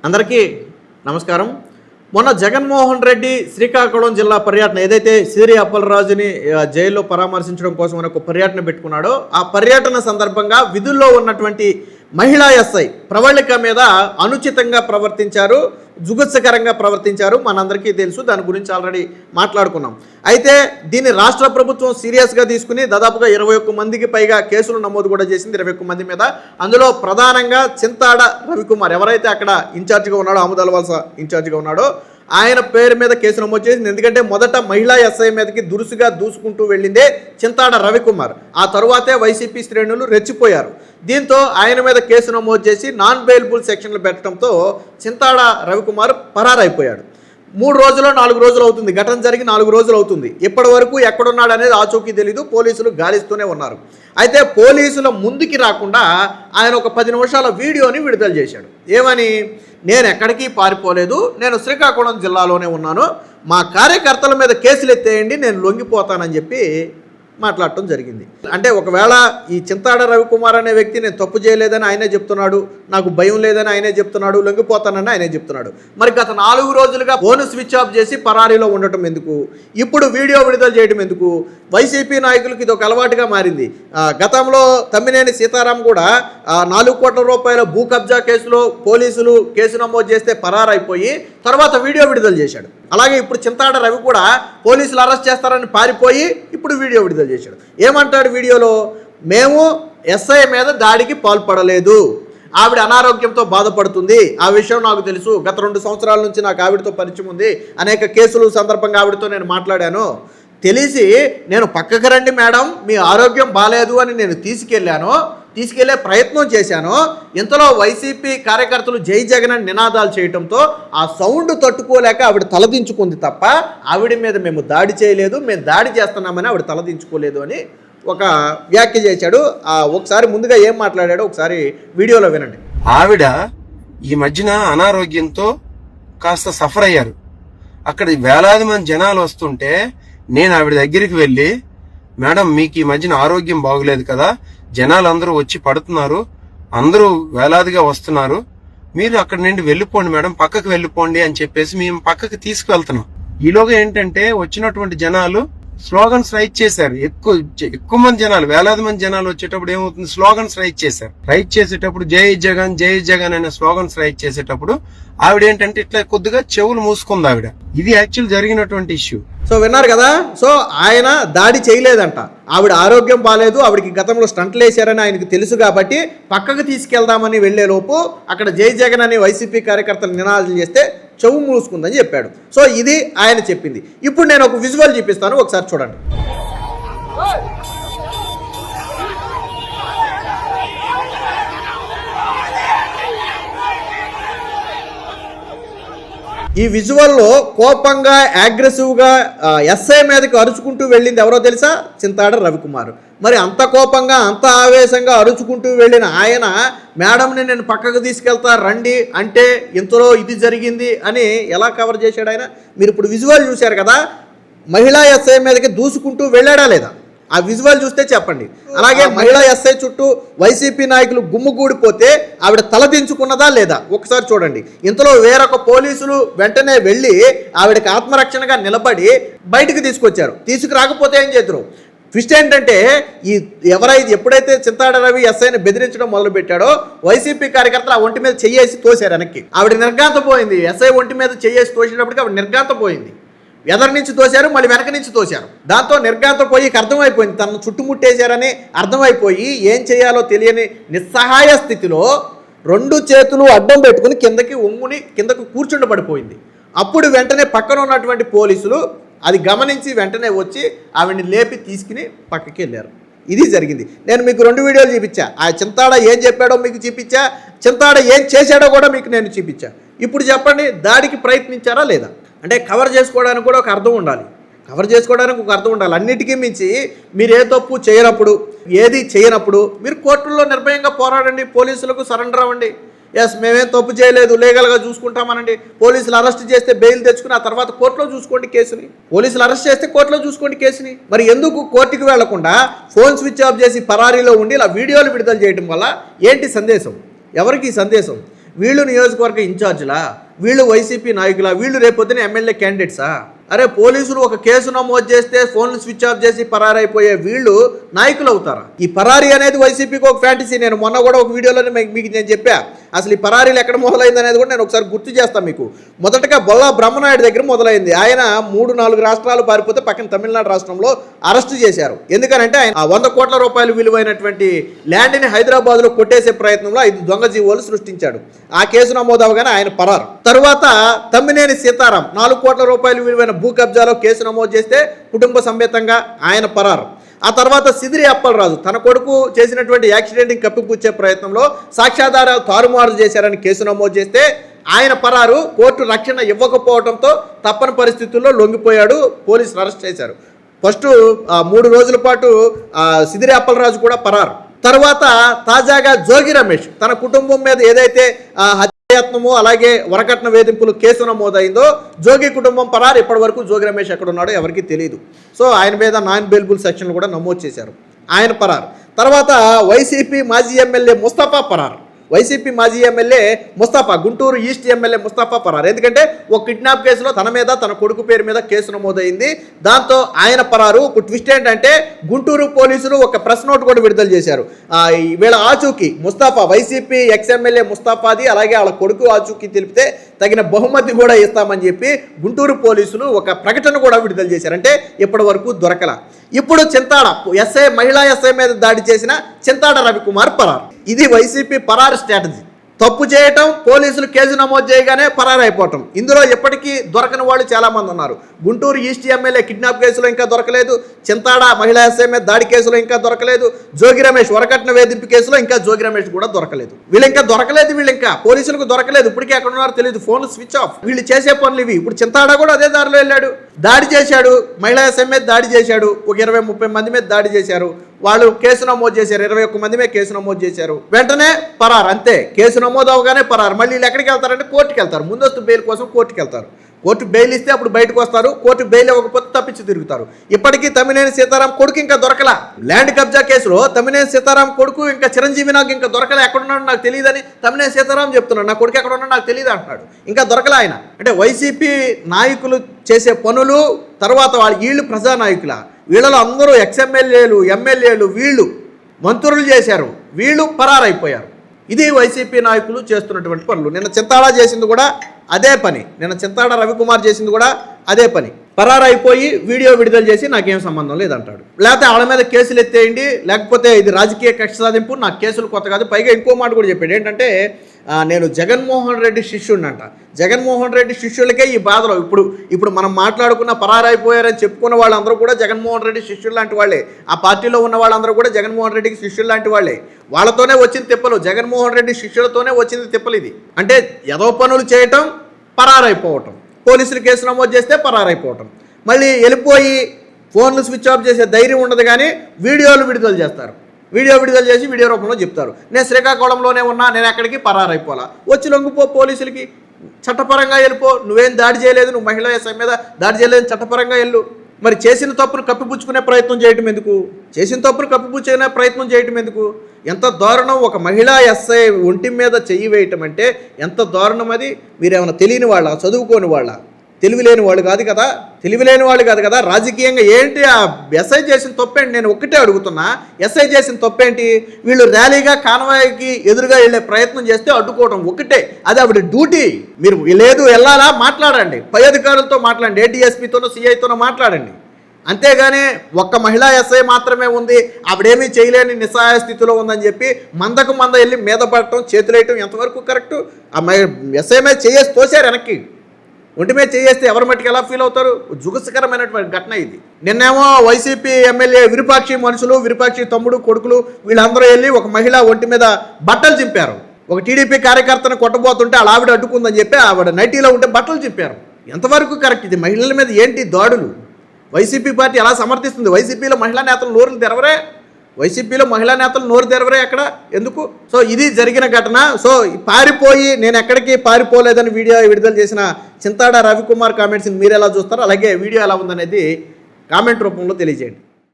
అందరికీ నమస్కారం. మొన్న జగన్మోహన్ రెడ్డి శ్రీకాకుళం జిల్లా పర్యటన ఏదైతే సిరి అప్పలరాజుని జైల్లో పరామర్శించడం కోసం ఒక పర్యటన పెట్టుకున్నాడో ఆ పర్యటన సందర్భంగా విధుల్లో ఉన్నటువంటి మహిళా ఎస్ఐ ప్రవళిక మీద అనుచితంగా ప్రవర్తించారు, జుగుత్సకరంగా ప్రవర్తించారు. మనందరికీ తెలుసు, దాని గురించి ఆల్రెడీ మాట్లాడుకున్నాం. అయితే దీన్ని రాష్ట్ర ప్రభుత్వం సీరియస్గా తీసుకుని దాదాపుగా 21 మందికి పైగా కేసులు నమోదు కూడా చేసింది, 21 మంది మీద. అందులో ప్రధానంగా చింతాడ రవికుమార్ ఎవరైతే అక్కడ ఇన్ఛార్జిగా ఉన్నాడో, ఆముదాల వలస ఇన్ఛార్జిగా ఉన్నాడో ఆయన పేరు మీద కేసు నమోదు చేసింది. ఎందుకంటే మొదట మహిళా ఎస్ఐ మీదకి దురుసుగా దూసుకుంటూ వెళ్ళిందే చింతాడ రవికుమార్. ఆ తరువాతే వైసీపీ శ్రేణులు రెచ్చిపోయారు. దీంతో ఆయన మీద కేసు నమోదు చేసి నాన్ బెయిలబుల్ సెక్షన్లు పెట్టడంతో చింతాడ రవికుమార్ పరారైపోయాడు. 3 రోజులు 4 రోజులు అవుతుంది, ఘటన జరిగి 4 రోజులు అవుతుంది. ఇప్పటి వరకు ఎక్కడున్నాడు అనేది ఆచూకీ తెలీదు. పోలీసులు గాలిస్తూనే ఉన్నారు. అయితే పోలీసుల ముందుకి రాకుండా ఆయన ఒక 10 నిమిషాల వీడియోని విడుదల చేశాడు. ఏమని? నేను ఎక్కడికి పారిపోలేదు, నేను శ్రీకాకుళం జిల్లాలోనే ఉన్నాను, మా కార్యకర్తల మీద కేసులు ఎత్తేయండి, నేను లొంగిపోతానని చెప్పి మాట్లాడటం జరిగింది. అంటే ఒకవేళ ఈ చింతాడ రవికుమార్ అనే వ్యక్తి నేను తప్పు చేయలేదని ఆయనే చెప్తున్నాడు, నాకు భయం లేదని ఆయనే చెప్తున్నాడు, లొంగిపోతానని ఆయనే చెప్తున్నాడు. మరి గత 4 రోజులుగా ఫోన్ స్విచ్ ఆఫ్ చేసి పరారీలో ఉండటం ఎందుకు? ఇప్పుడు వీడియో విడుదల చేయడం ఎందుకు? వైసీపీ నాయకులకు ఇది ఒక అలవాటుగా మారింది. గతంలో తమ్మినేని సీతారాం కూడా 4 కోట్ల రూపాయల భూ కబ్జా కేసులో పోలీసులు కేసు నమోదు చేస్తే పరారైపోయి తర్వాత వీడియో విడుదల చేశాడు. అలాగే ఇప్పుడు చింతాడ రవి కూడా పోలీసులు అరెస్ట్ చేస్తారని పారిపోయి ఇప్పుడు వీడియో విడుదల చేశాడు. ఏమంటాడు వీడియోలో? మేము ఎస్ఐ మీద దాడికి పాల్పడలేదు, ఆవిడ అనారోగ్యంతో బాధపడుతుంది, ఆ విషయం నాకు తెలుసు, గత 2 సంవత్సరాల నుంచి నాకు ఆవిడతో పరిచయం ఉంది, అనేక కేసులు సందర్భంగా ఆవిడతో నేను మాట్లాడాను, తెలిసి నేను పక్కకు రండి మేడం, మీ ఆరోగ్యం బాగాలేదు అని నేను తీసుకెళ్లే ప్రయత్నం చేశాను. ఇంతలో వైసీపీ కార్యకర్తలు జై జగన్ అని నినాదాలు చేయడంతో ఆ సౌండ్ తట్టుకోలేక ఆవిడ తలదించుకుంది తప్ప ఆవిడ మీద మేము దాడి చేయలేదు, మేము దాడి చేస్తున్నామని ఆవిడ తలదించుకోలేదు అని ఒక వ్యాఖ్య చేశాడు. ఒకసారి ముందుగా ఏం మాట్లాడాడో ఒకసారి వీడియోలో వినండి. ఆవిడ ఈ మధ్యన అనారోగ్యంతో కాస్త సఫర్ అయ్యారు. అక్కడ వేలాది మంది జనాలు వస్తుంటే నేను ఆవిడ దగ్గరికి వెళ్ళి, మేడం మీకు ఈ మధ్యన ఆరోగ్యం బాగోలేదు కదా, జనాలు అందరూ వచ్చి పడుతున్నారు, అందరూ వేలాదిగా వస్తున్నారు, మీరు అక్కడి నుండి వెళ్ళిపోండి మేడం, పక్కకు వెళ్ళిపోండి అని చెప్పేసి మేము పక్కకి తీసుకువెళ్తున్నాం. ఈలోగా ఏంటంటే వచ్చినటువంటి జనాలు స్లోగన్స్ రైట్ చేశారు. ఎక్కువ మంది జనాలు, వేలాది మంది జనాలు వచ్చేటప్పుడు ఏమవుతుంది, స్లోగన్స్ రైట్ చేశారు. రైట్ చేసేటప్పుడు జై జగన్ జై జగన్ అనే స్లోగన్స్ రైట్ చేసేటప్పుడు ఆవిడ ఏంటంటే ఇట్లా కొద్దిగా చెవులు మూసుకుంది ఆవిడ. ఇది యాక్చువల్ జరిగినటువంటి ఇష్యూ. సో విన్నారు కదా. సో ఆయన దాడి చేయలేదంట, ఆవిడ ఆరోగ్యం బాగాలేదు, ఆవిడకి గతంలో స్టంట్లు వేశారని ఆయనకు తెలుసు కాబట్టి పక్కకు తీసుకెళ్దామని వెళ్లే లోపు అక్కడ జై జగన్ అని వైసీపీ కార్యకర్తలు నినాదాలు చేస్తే చెవు మూసుకుందని చెప్పాడు. సో ఇది ఆయన చెప్పింది. ఇప్పుడు నేను ఒక విజువల్ చూపిస్తాను, ఒకసారి చూడండి. ఈ విజువల్లో కోపంగా అగ్రెసివ్గా ఎస్ఐ మీదకి అరుచుకుంటూ వెళ్ళింది ఎవరో తెలుసా? చింతాడ రవికుమార్. మరి అంత కోపంగా అంత ఆవేశంగా అరుచుకుంటూ వెళ్ళిన ఆయన మేడంని నేను పక్కకు తీసుకెళ్తా రండి అంటే ఇంతలో ఇది జరిగింది అని ఎలా కవర్ చేశాడు ఆయన? మీరు ఇప్పుడు విజువల్ చూశారు కదా, మహిళా ఎస్ఐ మీదకి దూసుకుంటూ వెళ్ళాడా లేదా? ఆ విజువల్ చూస్తే చెప్పండి. అలాగే మహిళా ఎస్ఐ చుట్టూ వైసీపీ నాయకులు గుమ్ముగూడిపోతే ఆవిడ తలదించుకున్నదా లేదా ఒకసారి చూడండి. ఇంతలో వేరొక పోలీసులు వెంటనే వెళ్ళి ఆవిడకి ఆత్మరక్షణగా నిలబడి బయటకు తీసుకొచ్చారు. తీసుకురాకపోతే ఏం చేద్దరు? ట్విస్ట్ ఏంటంటే ఎప్పుడైతే చింతాడ రవి ఎస్ఐని బెదిరించడం మొదలు పెట్టాడో వైసీపీ కార్యకర్తలు ఆ ఒంటి మీద చెయ్యేసి తోశారు వెనక్కి. ఆవిడ నిర్ఘాంతపోయింది. ఎస్ఐ ఒంటి మీద చెయ్యేసి తోసేటప్పటికి ఆవిడ నిర్ఘాంతపోయింది. ఎదరి నుంచి తోశారు, మళ్ళీ వెనక నుంచి తోశారు. దాంతో నిర్ఘాంతపోయి అర్థమైపోయింది, తనను చుట్టుముట్టేశారని అర్థమైపోయి ఏం చేయాలో తెలియని నిస్సహాయ స్థితిలో 2 చేతులు అడ్డం పెట్టుకుని కిందకు కూర్చుండబడిపోయింది. అప్పుడు వెంటనే పక్కన ఉన్నటువంటి పోలీసులు అది గమనించి వెంటనే వచ్చి ఆవిడ్ని లేపి తీసుకుని పక్కకి వెళ్ళారు. ఇది జరిగింది. నేను మీకు 2 వీడియోలు చూపించా. ఆ చింతాడ ఏం చెప్పాడో మీకు చూపించా, చింతాడ ఏం చేశాడో కూడా మీకు నేను చూపించా. ఇప్పుడు చెప్పండి, దాడికి ప్రయత్నించారా లేదా? అంటే కవర్ చేసుకోవడానికి కూడా ఒక అర్థం ఉండాలి. అన్నిటికీ మించి మీరు ఏ తప్పు చేయనప్పుడు, ఏది చేయనప్పుడు మీరు కోర్టుల్లో నిర్భయంగా పోరాడండి, పోలీసులకు సరెండర్ అవ్వండి. ఎస్ మేమేం తప్పు చేయలేదు, లీగల్గా చూసుకుంటామనండి. పోలీసులు అరెస్ట్ చేస్తే బెయిల్ తెచ్చుకుని ఆ తర్వాత కోర్టులో చూసుకోండి కేసుని. పోలీసులు అరెస్ట్ చేస్తే కోర్టులో చూసుకోండి కేసుని. మరి ఎందుకు కోర్టుకి వెళ్లకుండా ఫోన్ స్విచ్ ఆఫ్ చేసి పరారీలో ఉండి ఇలా వీడియోలు విడుదల చేయడం వల్ల ఏంటి సందేశం? ఎవరికి సందేశం? వీళ్ళు నియోజకవర్గ ఇన్ఛార్జులా, వీళ్ళు వైసీపీ నాయకులా, వీళ్ళు రేపొద్దున ఎమ్మెల్యే క్యాండిడేట్సా? అరే పోలీసులు ఒక కేసు నమోదు చేస్తే ఫోన్లు స్విచ్ ఆఫ్ చేసి పరారైపోయే వీళ్ళు నాయకులు అవుతారా? ఈ పరారీ అనేది వైసీపీకి ఒక ఫ్యాంటసీ. నేను మొన్న కూడా ఒక వీడియోలో మీకు నేను చెప్పా, అసలు ఈ పరారీలు ఎక్కడ మొదలైంది అనేది కూడా నేను ఒకసారి గుర్తు చేస్తాను మీకు. మొదటగా బొల్లా బ్రహ్మనాయుడు దగ్గర మొదలైంది. ఆయన 3-4 రాష్ట్రాలు పారిపోతే పక్కన తమిళనాడు రాష్ట్రంలో అరెస్టు చేశారు. ఎందుకనంటే ఆయన 100 కోట్ల రూపాయలు విలువైనటువంటి ల్యాండ్ని హైదరాబాద్లో కొట్టేసే ప్రయత్నంలో 5 దొంగ జీవోలు సృష్టించాడు. ఆ కేసు నమోదు అవగానే ఆయన పరారు. తరువాత తమ్మినేని సీతారాం 4 కోట్ల రూపాయలు విలువైన భూ కబ్జాలో కేసు నమోదు చేస్తే కుటుంబ సమేతంగా ఆయన పరారు. ఆ తర్వాత సిదిరి అప్పలరాజు తన కొడుకు చేసినటువంటి యాక్సిడెంట్ని కప్పిపుచ్చే ప్రయత్నంలో సాక్ష్యాధారాలు తారుమారు చేశారని కేసు నమోదు చేస్తే ఆయన పరారు. కోర్టు రక్షణ ఇవ్వకపోవడంతో తప్పని పరిస్థితుల్లో లొంగిపోయాడు. పోలీసులు అరెస్ట్ చేశారు. ఫస్ట్ 3 రోజుల పాటు సిదిరి అప్పలరాజు కూడా పరారు. తర్వాత తాజాగా జోగి రమేష్ తన కుటుంబం మీద ఏదైతే హత్యాయత్నము అలాగే వరకట్న వేధింపులు కేసు నమోదైందో జోగి కుటుంబం పరారు. ఇప్పటి వరకు జోగి రమేష్ ఎక్కడ ఉన్నాడో ఎవరికి తెలియదు. సో ఆయన మీద నాన్ బెయిలబుల్ సెక్షన్లు కూడా నమోదు చేశారు. ఆయన పరారు. తర్వాత వైసీపీ మాజీ ఎమ్మెల్యే ముస్తఫా పరారు. వైసీపీ మాజీ MLA Mustafa, Guntur east MLA Mustafa పరారు. ఎందుకంటే ఒక కిడ్నాప్ కేసులో తన మీద తన కొడుకు పేరు మీద కేసు నమోదైంది. దాంతో ఆయన పరారు. ఒక ట్విస్ట్ ఏంటంటే గుంటూరు పోలీసులు ఒక ప్రెస్ నోట్ కూడా విడుదల చేశారు. వీళ్ళ ఆచూకీ ముస్తఫా, వైసీపీ ఎక్స్ఎమ్మెల్యే ముస్తఫాది అలాగే వాళ్ళ కొడుకు ఆచూకీ తెలిపితే తగిన బహుమతి కూడా ఇస్తామని చెప్పి గుంటూరు పోలీసులు ఒక ప్రకటన కూడా విడుదల చేశారు. అంటే ఇప్పటి వరకు దొరకల. ఇప్పుడు చింతాడ ఎస్ఐ, మహిళా ఎస్ఐ మీద దాడి చేసిన చింతాడ రవికుమార్ పరారు. ఇది వైసీపీ పరారు స్ట్రాటజీ. తప్పు చేయటం, పోలీసులు కేసు నమోదు చేయగానే పరారైపోవటం. ఇందులో ఎప్పటికీ దొరకని వాళ్ళు చాలామంది ఉన్నారు. గుంటూరు ఈస్ట్ ఎమ్మెల్యే కిడ్నాప్ కేసులో ఇంకా దొరకలేదు. చింతాడ మహిళా ఎస్ఐ మీద దాడి కేసులో ఇంకా దొరకలేదు. జోగి రమేష్ వరకట్న వేధింపు కేసులో ఇంకా జోగి రమేష్ కూడా దొరకలేదు. వీళ్ళు ఇంకా దొరకలేదు. వీళ్ళు ఇంకా పోలీసులకు దొరకలేదు. ఇప్పటికీ ఎక్కడ ఉన్నారో తెలియదు. ఫోన్లు స్విచ్ ఆఫ్. వీళ్ళు చేసే పనులు ఇవి. ఇప్పుడు చింతాడ కూడా అదే దారిలో వెళ్ళాడు. దాడి చేశాడు. మహిళా ఎస్ఐ మీద దాడి చేశాడు. ఒక 20-30 మంది మీద దాడి చేశారు. వాళ్ళు కేసు నమోదు చేశారు. 21 మంది మీద కేసు నమోదు చేశారు. వెంటనే పరారు. అంతే, కేసు నమోదు అవగానే పరారు. మళ్ళీ వీళ్ళు ఎక్కడికి వెళ్తారంటే కోర్టుకి వెళ్తారు. ముందస్తు బెయిల్ కోసం కోర్టుకి వెళ్తారు. కోర్టు బెయిల్ ఇస్తే అప్పుడు బయటకు వస్తారు. కోర్టు బెయిల్ ఇవ్వకపోతే తప్పించి తిరుగుతారు. ఇప్పటికీ తమ్మినేని సీతారాం కొడుకు ఇంకా దొరకలా. ల్యాండ్ కబ్జా కేసులో తమ్మినేని సీతారాం కొడుకు ఇంకా చిరంజీవి నాకు ఇంకా దొరకలే, ఎక్కడున్నాడు నాకు తెలియదని తమ్మినేని సీతారాం చెప్తున్నాడు. నా కొడుకు ఎక్కడ ఉన్నాడు నాకు తెలియదు అంటున్నాడు. ఇంకా దొరకలా ఆయన. అంటే వైసీపీ నాయకులు చేసే పనులు, తర్వాత వీళ్ళు ప్రజానాయకుల, వీళ్ళలో అందరూ ఎక్స్ఎమ్మెల్యేలు, ఎమ్మెల్యేలు, వీళ్ళు మంత్రులు చేశారు. వీళ్ళు పరారైపోయారు. ఇది వైసీపీ నాయకులు చేస్తున్నటువంటి పనులు. నిన్న చింతాడ చేసింది కూడా అదే పని. నిన్న చింతాడ రవికుమార్ చేసింది కూడా అదే పని. పరారైపోయి వీడియో విడుదల చేసి నాకేం సంబంధం లేదంటాడు. లేకపోతే వాళ్ళ మీద కేసులు ఎత్తేయండి, లేకపోతే ఇది రాజకీయ కక్ష సాధింపు, నాకు కేసులు కొత్త కాదు. పైగా ఇంకో మాట కూడా చెప్పాడు. ఏంటంటే నేను జగన్మోహన్ రెడ్డి శిష్యుడినంట. జగన్మోహన్ రెడ్డి శిష్యులకే ఈ బాధలు. ఇప్పుడు మనం మాట్లాడుకున్న పరారైపోయారని చెప్పుకున్న వాళ్ళందరూ కూడా జగన్మోహన్ రెడ్డి శిష్యులు లాంటి వాళ్ళే. ఆ పార్టీలో ఉన్న వాళ్ళందరూ కూడా జగన్మోహన్ రెడ్డికి శిష్యులు లాంటి వాళ్ళే. వాళ్ళతోనే వచ్చింది తిప్పలు. జగన్మోహన్ రెడ్డి శిష్యులతోనే వచ్చింది తిప్పలు. ఇది అంటే ఏదో పనులు చేయటం, పరారైపోవటం, పోలీసులు కేసు నమోదు చేస్తే పరారైపోవటం, మళ్ళీ వెళ్ళిపోయి ఫోన్లు స్విచ్ ఆఫ్ చేసే ధైర్యం ఉండదు. కానీ వీడియోలు విడుదల చేస్తారు. వీడియో విడుదల చేసి వీడియో రూపంలో చెప్తారు, నేను శ్రీకాకుళంలోనే ఉన్నా, నేను ఎక్కడికి పరారైపోలా, వచ్చి లొంగిపో పోలీసులకి, చట్టపరంగా వెళ్ళిపో, నువ్వేం దాడి చేయలేదు, నువ్వు మహిళా ఎస్ఐ మీద దాడి చేయలేదు, చట్టపరంగా వెళ్ళు. మరి చేసిన తప్పును కప్పిపుచ్చుకునే ప్రయత్నం చేయటం ఎందుకు? చేసిన తప్పును కప్పిపుచ్చుకునే ప్రయత్నం చేయటం ఎందుకు? ఎంత దారుణం! ఒక మహిళా ఎస్ఐ ఒంటి మీద చెయ్యి వేయటం అంటే ఎంత దారుణం! అది మీరేమైనా తెలియని వాళ్ళ, చదువుకోని వాళ్ళ, తెలివిలేని వాళ్ళు కాదు కదా, తెలివిలేని వాళ్ళు కాదు కదా. రాజకీయంగా ఏంటి ఆ ఎస్ఐ చేసిన తప్పేంటి? నేను ఒక్కటే అడుగుతున్నా, ఎస్ఐ చేసిన తప్పేంటి? వీళ్ళు ర్యాలీగా కాన్వాయ్కి ఎదురుగా వెళ్ళే ప్రయత్నం చేస్తే అడ్డుకోవడం ఒకటే, అది ఆవిడ డ్యూటీ. మీరు లేదు వెళ్ళాలా, మాట్లాడండి, పై అధికారులతో మాట్లాడండి, ఏడీఎస్పీతోనో సిఐతోనో మాట్లాడండి. అంతేగాని ఒక్క మహిళా ఎస్ఐ మాత్రమే ఉంది, ఆవిడేమీ చేయలేని నిస్సహాయ స్థితిలో ఉందని చెప్పి మందకు మంద వెళ్ళి మీద పడటం, చేతులేయటం ఎంతవరకు కరెక్టు? ఆ ఎస్ఐ మీద చేయేసి తోసారు వెనక్కి. ఒంటి మీద చేస్తే ఎవరి మట్టుకు ఎలా ఫీల్ అవుతారు? జుగుత్సకరమైనటువంటి ఘటన ఇది. నిన్నేమో వైసీపీ ఎమ్మెల్యే విరూపాక్షి మనుషులు, విరూపాక్షి తమ్ముడు, కొడుకులు వీళ్ళందరూ వెళ్ళి ఒక మహిళ ఒంటి మీద బట్టలు చింపారు. ఒక టీడీపీ కార్యకర్తను కొట్టబోతుంటే అలా ఆవిడ అడ్డుకుందని చెప్పి ఆవిడ నైటీలో ఉంటే బట్టలు చింపారు. ఎంతవరకు కరెక్ట్ ఇది? మహిళల మీద ఏంటి దాడులు? వైసీపీ పార్టీ ఎలా సమర్థిస్తుంది? వైసీపీలో మహిళా నేతలు నోరులు తెరవరే, వైసీపీలో మహిళా నేతలు నోరు తెరవరే ఎక్కడ, ఎందుకు? సో ఇది జరిగిన ఘటన. సో పారిపోయి నేను ఎక్కడికి పారిపోలేదని వీడియో విడుదల చేసిన చింతాడ రవికుమార్ కామెంట్స్ని మీరు ఎలా చూస్తారో, అలాగే వీడియో ఎలా ఉందనేది కామెంట్ రూపంలో తెలియజేయండి.